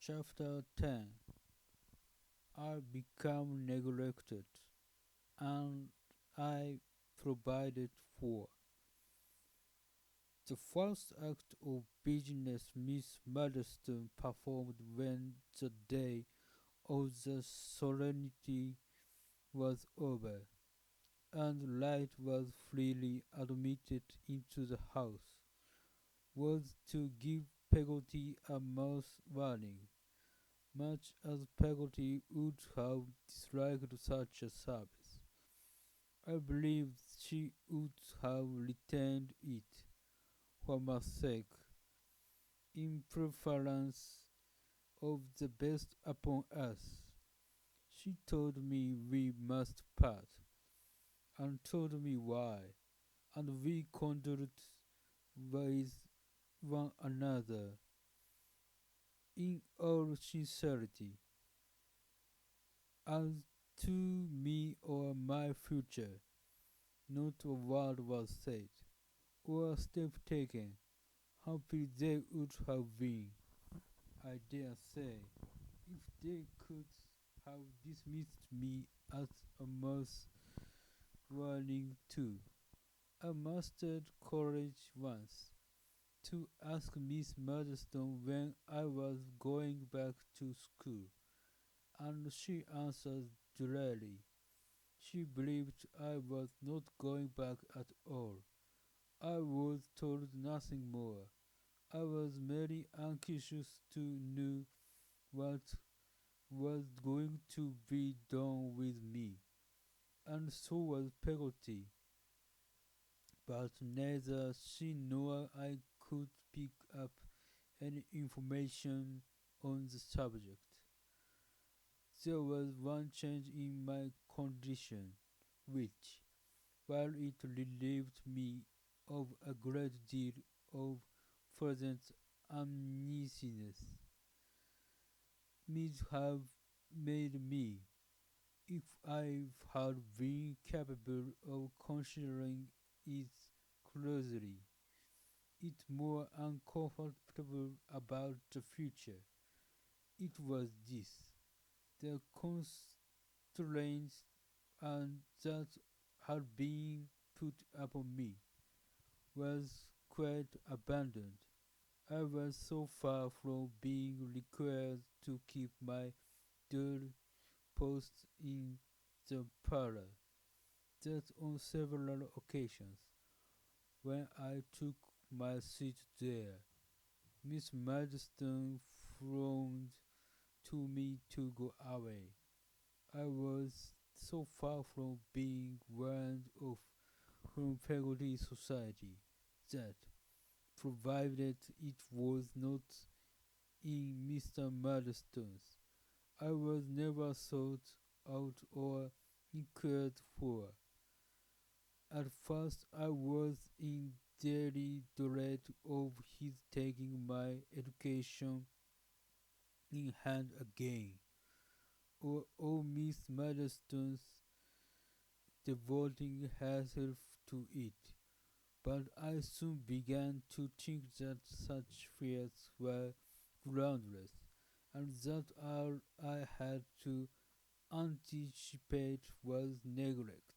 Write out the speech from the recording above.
Chapter 10. I become neglected, and I provided for. The first act of business Miss Maddison performed when the day of the solemnity was over, and light was freely admitted into the house, was to give Peggotty a mouth warning, much as Peggotty would have disliked such a service. I believe she would have retained it for my sake, in preference of the best upon us. She told me we must part, and told me why, and we condoled with one another in all sincerity. As to me or my future, not a word was said, or a step taken. Happy they would have been, I dare say, if they could have dismissed me as a mouth warning too. I mustered courage once to ask Miss Murdstone when I was going back to school, and she answered dryly. She believed I was not going back at all. I was told nothing more. I was merely anxious to know what was going to be done with me, and so was Peggotty. But neither she nor I could pick up any information on the subject. There was one change in my condition, which, while it relieved me of a great deal of present uneasiness, might have made me, if I had been capable of considering it closely, it more uncomfortable about the future. It was this: the constraints and that had been put upon me was quite abandoned. I was so far from being required to keep my dull post in the parlor that on several occasions, when I took my seat there, Miss Marston frowned to me to go away. I was so far from being warned off from faculty society that, provided it was not in Mr. Marston's, I was never sought out or inquired for. At first I was in daily dread of his taking my education in hand again, or of Miss Marston's devoting herself to it. But I soon began to think that such fears were groundless, and that all I had to anticipate was neglect.